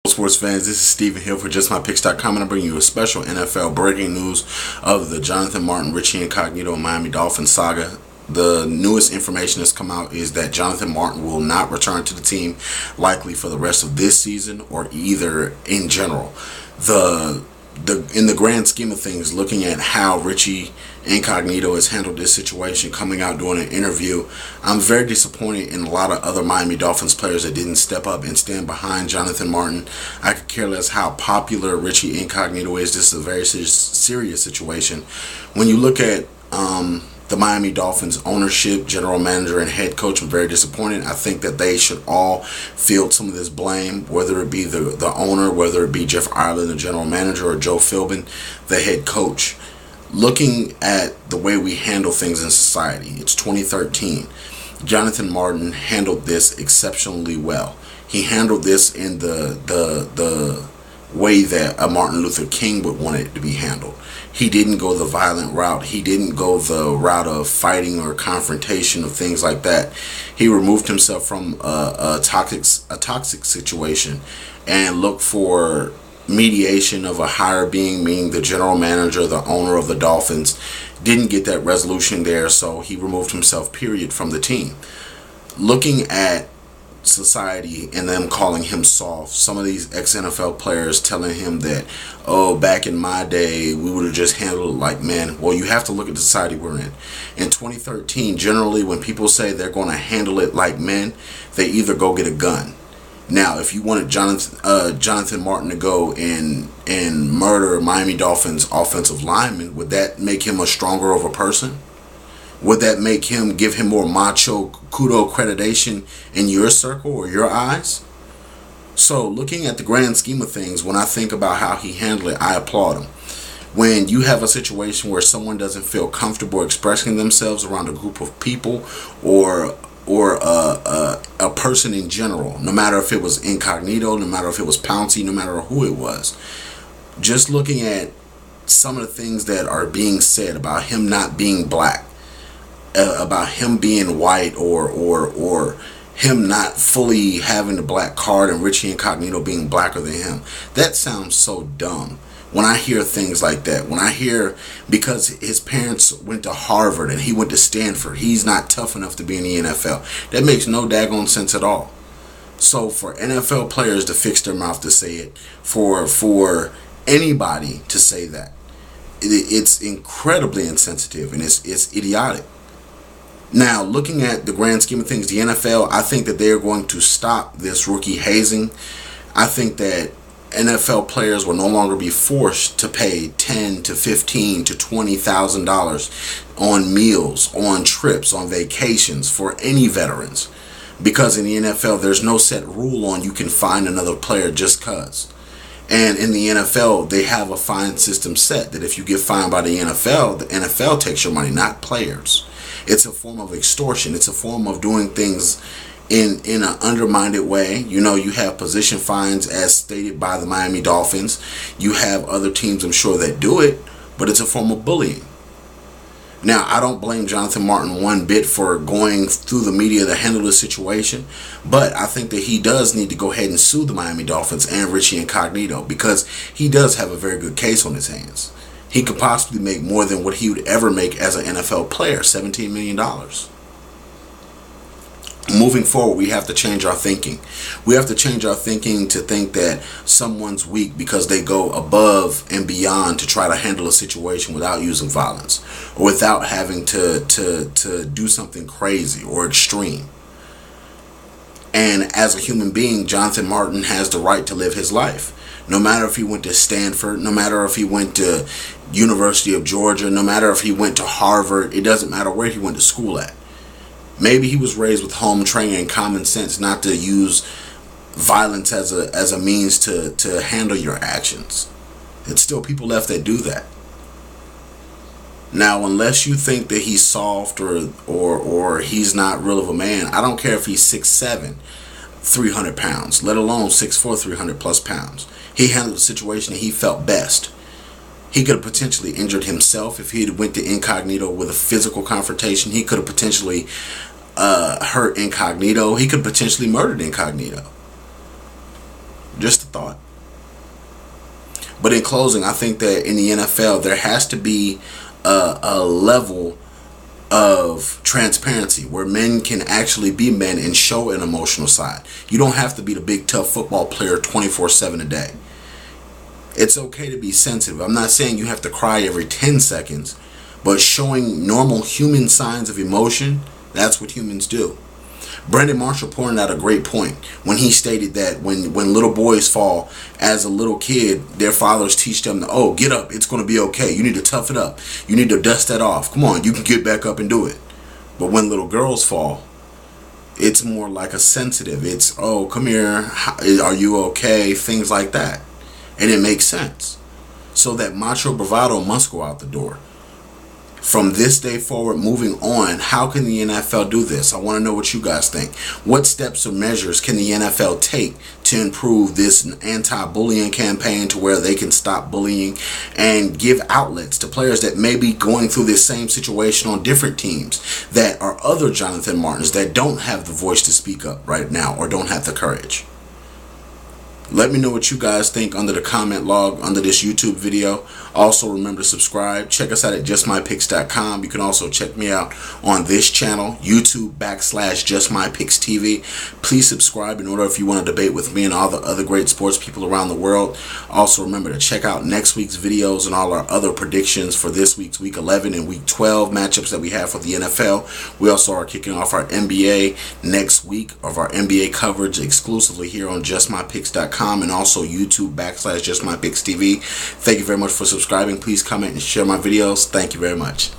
Sports fans, this is Stephen here for JustMyPicks.com, and I bring you a special NFL breaking news of the Jonathan Martin, Richie Incognito, Miami Dolphins saga. The newest information that's come out is that Jonathan Martin will not return to the team, likely for the rest of this season or either in general. In the grand scheme of things, looking at how Richie Incognito has handled this situation, coming out doing an interview, I'm very disappointed in a lot of other Miami Dolphins players that didn't step up and stand behind Jonathan Martin. I could care less how popular Richie Incognito is. This is a very serious situation. When you look at the Miami Dolphins ownership, general manager, and head coach, I'm very disappointed. I think that they should all field some of this blame, whether it be the owner, whether it be Jeff Ireland, the general manager, or Joe Philbin, the head coach. Looking at the way we handle things in society, it's 2013. Jonathan Martin handled this exceptionally well. He handled this in the way that a Martin Luther King would want it to be handled. He didn't go the violent route. He didn't go the route of fighting or confrontation of things like that. He removed himself from a toxic situation and looked for mediation of a higher being, meaning the general manager, the owner of the Dolphins. Didn't get that resolution there, so he removed himself, period, from the team. Looking at society and them calling him soft, some of these ex-NFL players telling him that, oh, back in my day we would have just handled it like men. Well, you have to look at the society we're in 2013. Generally, when people say they're going to handle it like men, they either go get a gun. Now, if you wanted Jonathan Martin to go and murder Miami Dolphins offensive lineman, would that make him a stronger of a person? Would that make him, give him more macho kudo accreditation in your circle or your eyes? So looking at the grand scheme of things, when I think about how he handled it, I applaud him. When you have a situation where someone doesn't feel comfortable expressing themselves around a group of people or a person in general, no matter if it was Incognito, no matter if it was Pouncey, no matter who it was, just looking at some of the things that are being said about him not being black, about him being white, or him not fully having the black card and Richie Incognito being blacker than him. That sounds so dumb. When I hear things like that, when I hear because his parents went to Harvard and he went to Stanford, he's not tough enough to be in the NFL. That makes no daggone sense at all. So for NFL players to fix their mouth to say it, for anybody to say that, it's incredibly insensitive and it's idiotic. Now, looking at the grand scheme of things, the NFL, I think that they are going to stop this rookie hazing. I think that NFL players will no longer be forced to pay $10,000 to $15,000 to $20,000 on meals, on trips, on vacations for any veterans. Because in the NFL, there's no set rule on you can find another player just cause. And in the NFL, they have a fine system set that if you get fined by the NFL takes your money, not players. It's a form of extortion. It's a form of doing things in an undermined way. You know, you have position fines as stated by the Miami Dolphins. You have other teams, I'm sure, that do it, but it's a form of bullying. Now, I don't blame Jonathan Martin one bit for going through the media to handle the situation, but I think that he does need to go ahead and sue the Miami Dolphins and Richie Incognito because he does have a very good case on his hands. He could possibly make more than what he would ever make as an NFL player, $17 million. Moving forward, we have to change our thinking. We have to change our thinking to think that someone's weak because they go above and beyond to try to handle a situation without using violence or without having to do something crazy or extreme. And as a human being, Jonathan Martin has the right to live his life. No matter if he went to Stanford, no matter if he went to University of Georgia, no matter if he went to Harvard, it doesn't matter where he went to school at. Maybe he was raised with home training and common sense not to use violence as a means to handle your actions. It's still people left that do that. Now, unless you think that he's soft or he's not real of a man, I don't care if he's 6'7", 300 pounds, let alone 6'4", 300 plus pounds. He handled the situation and he felt best. He could have potentially injured himself if he had went to Incognito with a physical confrontation. He could have potentially hurt Incognito. He could potentially murdered Incognito. Just a thought. But in closing, I think that in the NFL, there has to be a level of transparency where men can actually be men and show an emotional side. You don't have to be the big tough football player 24/7 a day. It's okay to be sensitive. I'm not saying you have to cry every 10 seconds, but showing normal human signs of emotion, that's what humans do. Brandon Marshall pointed out a great point when he stated that when little boys fall as a little kid, their fathers teach them, oh, get up, it's going to be okay. You need to tough it up. You need to dust that off. Come on, you can get back up and do it. But when little girls fall, it's more like a sensitive. It's, oh, come here, are you okay? Things like that. And it makes sense. So that macho bravado must go out the door. From this day forward, moving on, how can the NFL do this? I want to know what you guys think. What steps or measures can the NFL take to improve this anti-bullying campaign to where they can stop bullying and give outlets to players that may be going through this same situation on different teams that are other Jonathan Martins that don't have the voice to speak up right now or don't have the courage? Let me know what you guys think under the comment log under this YouTube video. Also, remember to subscribe. Check us out at justmypicks.com. You can also check me out on this channel, YouTube.com/JustMyPicksTV. Please subscribe in order if you want to debate with me and all the other great sports people around the world. Also, remember to check out next week's videos and all our other predictions for this week's Week 11 and Week 12 matchups that we have for the NFL. We also are kicking off our NBA next week of our NBA coverage exclusively here on JustMyPicks.com. And also YouTube.com/JustMyPicksTV. Thank you very much for subscribing. Please comment and share my videos. Thank you very much.